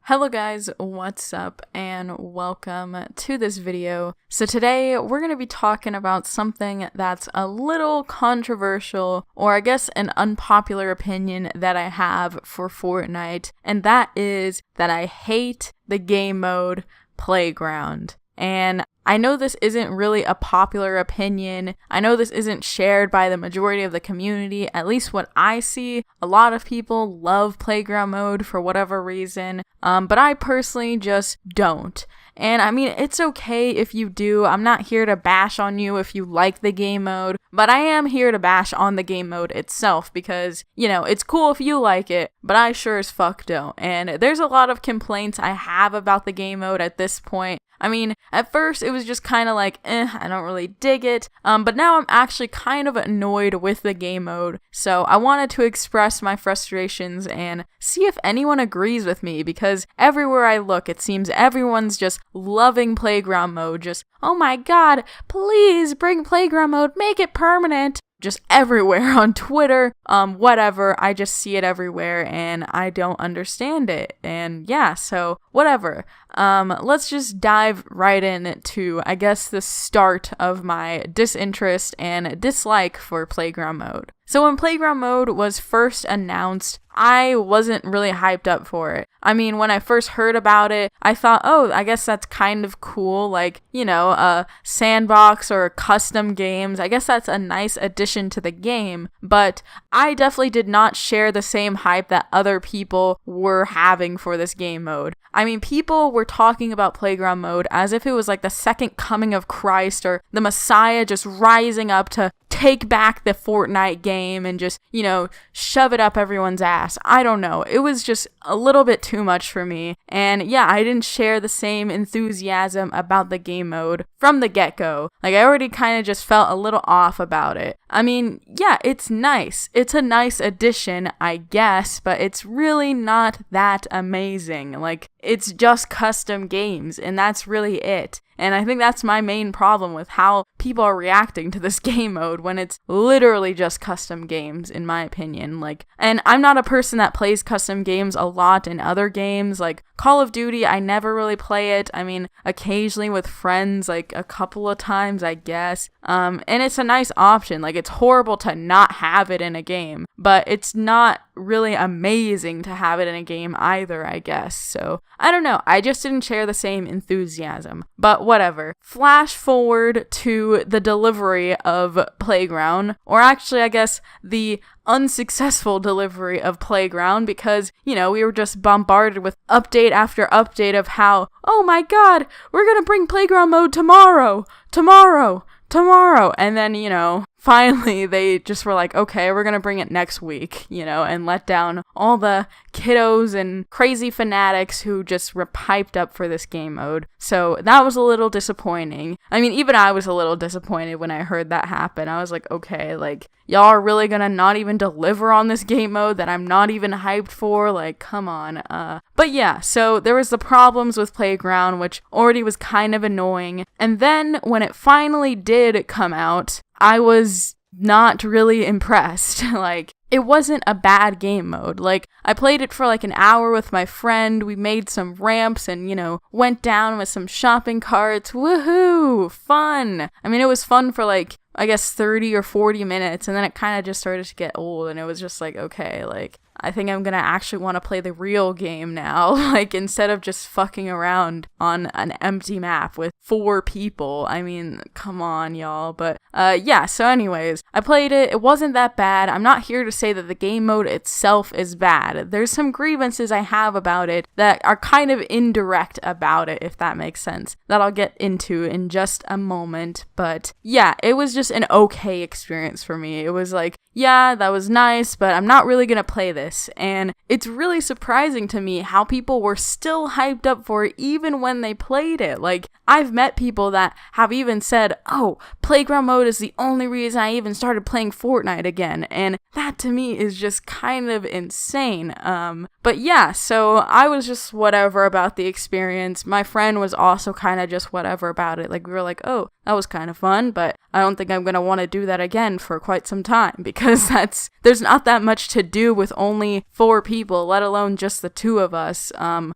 Hello guys, what's up and welcome to this video. So today we're going to be talking about something that's a little controversial, or I guess an unpopular opinion that I have for Fortnite, and that is that I hate the game mode Playground. And I know this isn't really a popular opinion. I know this isn't shared by the majority of the community. At least what I see, a lot of people love Playground mode for whatever reason, but I personally just don't. And I mean, it's okay if you do. I'm not here to bash on you if you like the game mode, but I am here to bash on the game mode itself because, you know, it's cool if you like it, but I sure as fuck don't. And there's a lot of complaints I have about the game mode at this point. I mean, at first it was just kind of like, I don't really dig it, but now I'm actually kind of annoyed with the game mode, so I wanted to express my frustrations and see if anyone agrees with me, because everywhere I look, it seems everyone's just loving Playground mode, just, oh my god, please bring Playground mode, make it permanent. Just everywhere on Twitter, whatever, I just see it everywhere and I don't understand it. And yeah, so whatever. Let's just dive right into, I guess, the start of my disinterest and dislike for Playground mode. So when Playground mode was first announced, I wasn't really hyped up for it. I mean, when I first heard about it, I thought, oh, I guess that's kind of cool, like, you know, a sandbox or custom games. I guess that's a nice addition to the game, but I definitely did not share the same hype that other people were having for this game mode. I mean, people were talking about Playground mode as if it was like the second coming of Christ or the Messiah just rising up to take back the Fortnite game and just, you know, shove it up everyone's ass. I don't know. It was just a little bit too much for me. And yeah, I didn't share the same enthusiasm about the game mode from the get-go. Like, I already kind of just felt a little off about it. I mean, yeah, it's nice. It's a nice addition, I guess, but it's really not that amazing. Like, it's just custom games, and that's really it. And I think that's my main problem with how people are reacting to this game mode when it's literally just custom games, in my opinion. Like, and I'm not a person that plays custom games a lot in other games. Like, Call of Duty, I never really play it. I mean, occasionally with friends, like a couple of times, I guess. And it's a nice option. Like, it's horrible to not have it in a game, but it's not really amazing to have it in a game either, I guess. So, I don't know. I just didn't share the same enthusiasm. But whatever. Flash forward to the delivery of Playground, or actually, I guess, the unsuccessful delivery of Playground, because, you know, we were just bombarded with update after update of how, oh my god, we're gonna bring Playground mode tomorrow, and then, you know, finally they just were like, okay, we're gonna bring it next week, you know, and let down all the kiddos and crazy fanatics who just were hyped up for this game mode. So that was a little disappointing. I mean, even I was a little disappointed when I heard that happen. I was like, okay, like, y'all are really gonna not even deliver on this game mode that I'm not even hyped for? Like, come on. But yeah, so there was the problems with Playground, which already was kind of annoying. And then when it finally did come out, I was not really impressed. Like, it wasn't a bad game mode. Like, I played it for like an hour with my friend. We made some ramps and, you know, went down with some shopping carts. Woohoo! Fun! I mean, it was fun for like, I guess 30 or 40 minutes, and then it kind of just started to get old, and it was just like, okay, like, I think I'm gonna actually want to play the real game now, like, instead of just fucking around on an empty map with 4 people. I mean, come on, y'all. But, yeah, so anyways, I played it. It wasn't that bad. I'm not here to say that the game mode itself is bad. There's some grievances I have about it that are kind of indirect about it, if that makes sense, that I'll get into in just a moment. But, yeah, it was just an okay experience for me. It was like, yeah, that was nice, but I'm not really gonna play this. And it's really surprising to me how people were still hyped up for it even when they played it. Like, I've met people that have even said, oh, Playground mode is the only reason I even started playing Fortnite again. And that to me is just kind of insane. But yeah, so I was just whatever about the experience. My friend was also kind of just whatever about it. Like, we were like, oh, that was kind of fun, but I don't think I'm going to want to do that again for quite some time, because there's not that much to do with only 4 people, let alone just the 2 of us.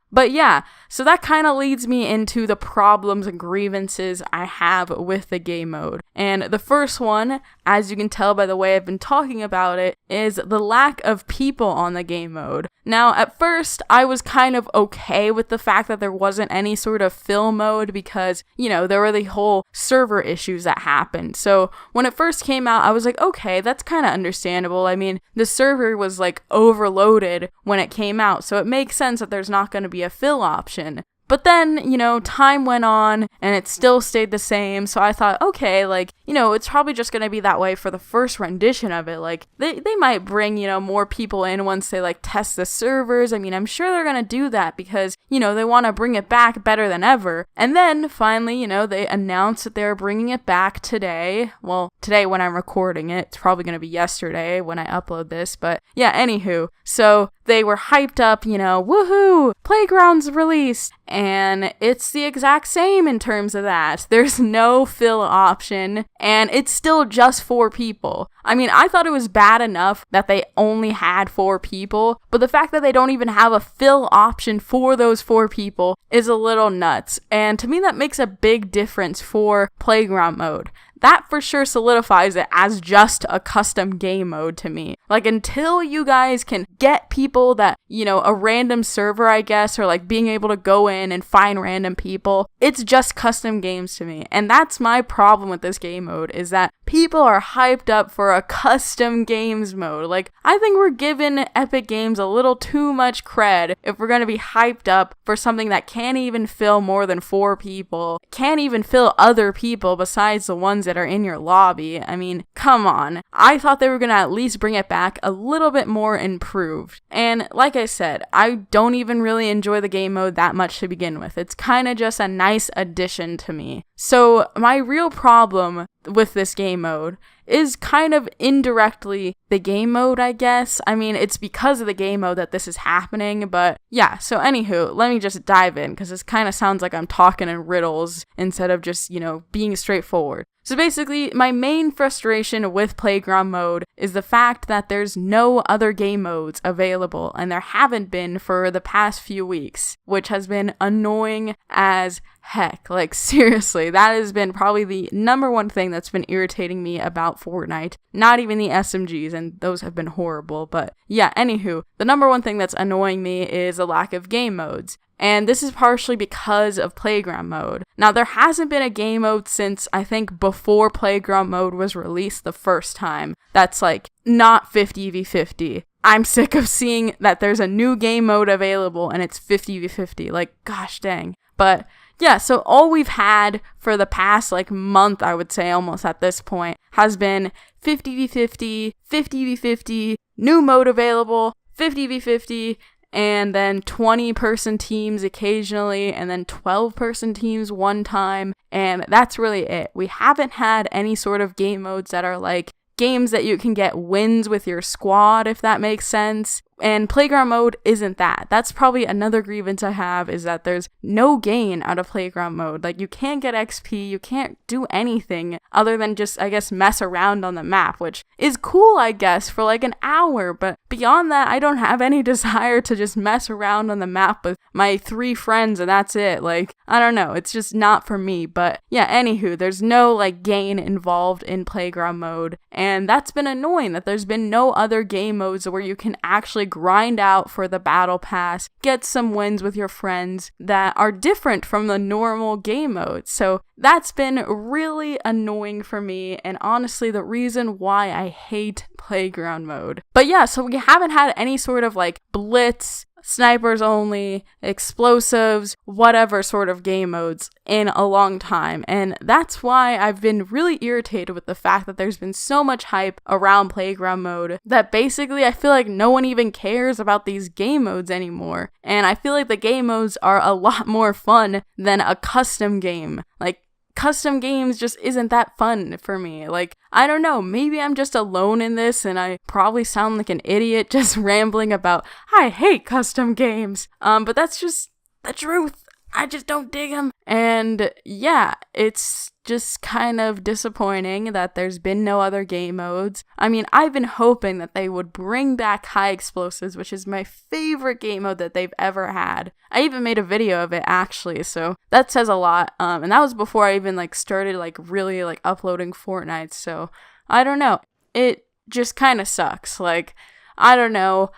But yeah, so that kind of leads me into the problems and grievances I have with the game mode. And the first one, as you can tell by the way I've been talking about it, is the lack of people on the game mode. Now, at first, I was kind of okay with the fact that there wasn't any sort of fill mode because, you know, there were the whole server issues that happened. So when it first came out, I was like, okay, that's kind of understandable. I mean, the server was like overloaded when it came out, so it makes sense that there's not going to be a fill option. But then, you know, time went on and it still stayed the same. So I thought, okay, like, you know, it's probably just going to be that way for the first rendition of it. Like, they might bring, you know, more people in once they, like, test the servers. I mean, I'm sure they're going to do that because, you know, they want to bring it back better than ever. And then finally, you know, they announced that they're bringing it back today. Well, today when I'm recording it. It's probably going to be yesterday when I upload this. But yeah, anywho. So they were hyped up, you know, woohoo, Playground's released. And it's the exact same in terms of that. There's no fill option, and it's still just 4 people. I mean, I thought it was bad enough that they only had 4 people, but the fact that they don't even have a fill option for those 4 people is a little nuts. And to me, that makes a big difference for Playground mode. That for sure solidifies it as just a custom game mode to me. Like, until you guys can get people that, you know, a random server, I guess, or like being able to go in and find random people, it's just custom games to me. And that's my problem with this game mode, is that people are hyped up for a custom games mode. Like, I think we're giving Epic Games a little too much cred if we're going to be hyped up for something that can't even fill more than 4 people, can't even fill other people besides the ones that are in your lobby. I mean, come on. I thought they were going to at least bring it back a little bit more improved. And like I said, I don't even really enjoy the game mode that much to begin with. It's kind of just a nice addition to me. So my real problem with this game mode is kind of indirectly the game mode, I guess. I mean, it's because of the game mode that this is happening, but yeah, so anywho, let me just dive in, because this kind of sounds like I'm talking in riddles instead of just, you know, being straightforward. So basically, my main frustration with Playground mode is the fact that there's no other game modes available, and there haven't been for the past few weeks, which has been annoying as heck. Like, seriously, that has been probably the number one thing that's been irritating me about Fortnite. Not even the SMGs, and those have been horrible, but yeah, anywho, the number one thing that's annoying me is the lack of game modes. And this is partially because of Playground mode. Now, there hasn't been a game mode since, I think, before Playground mode was released the first time. That's like, not 50v50. I'm sick of seeing that there's a new game mode available and it's 50v50. Like, gosh dang. But yeah, so all we've had for the past like month, I would say almost at this point, has been 50v50, 50v50, new mode available, 50v50, and then 20-person teams occasionally, and then 12-person teams one time, and that's really it. We haven't had any sort of game modes that are like games that you can get wins with your squad, if that makes sense. And Playground mode isn't that. That's probably another grievance I have, is that there's no gain out of Playground mode. Like, you can't get XP, you can't do anything other than just, I guess, mess around on the map, which is cool, I guess, for like an hour. But beyond that, I don't have any desire to just mess around on the map with my 3 friends and that's it. Like, I don't know, it's just not for me. But yeah, anywho, there's no like gain involved in Playground mode. And that's been annoying, that there's been no other game modes where you can actually grind out for the battle pass, get some wins with your friends that are different from the normal game modes. So that's been really annoying for me, and honestly the reason why I hate Playground mode. But yeah, so we haven't had any sort of like blitz, snipers only, explosives, whatever sort of game modes in a long time. And that's why I've been really irritated with the fact that there's been so much hype around Playground mode that basically I feel like no one even cares about these game modes anymore. And I feel like the game modes are a lot more fun than a custom game. Like, custom games just isn't that fun for me. Like, I don't know, maybe I'm just alone in this and I probably sound like an idiot just rambling about, I hate custom games. But that's just the truth. I just don't dig them. And yeah, it's just kind of disappointing that there's been no other game modes. I mean, I've been hoping that they would bring back high explosives, which is my favorite game mode that they've ever had. I even made a video of it actually, so that says a lot. And that was before I even started really uploading Fortnite. So I don't know. It just kind of sucks. I don't know.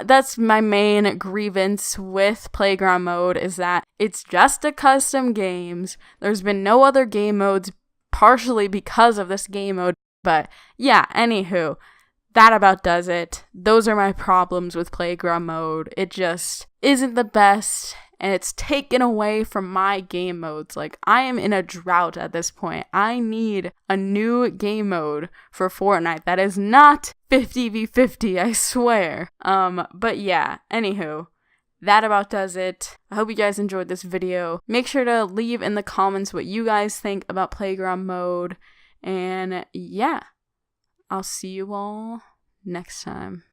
That's my main grievance with Playground Mode, is that it's just a custom games. There's been no other game modes, partially because of this game mode. But yeah, anywho, that about does it. Those are my problems with Playground Mode. It just isn't the best, and it's taken away from my game modes. I am in a drought at this point. I need a new game mode for Fortnite that is not 50v50, I swear. But yeah, anywho, that about does it. I hope you guys enjoyed this video. Make sure to leave in the comments what you guys think about Playground Mode. And yeah, I'll see you all next time.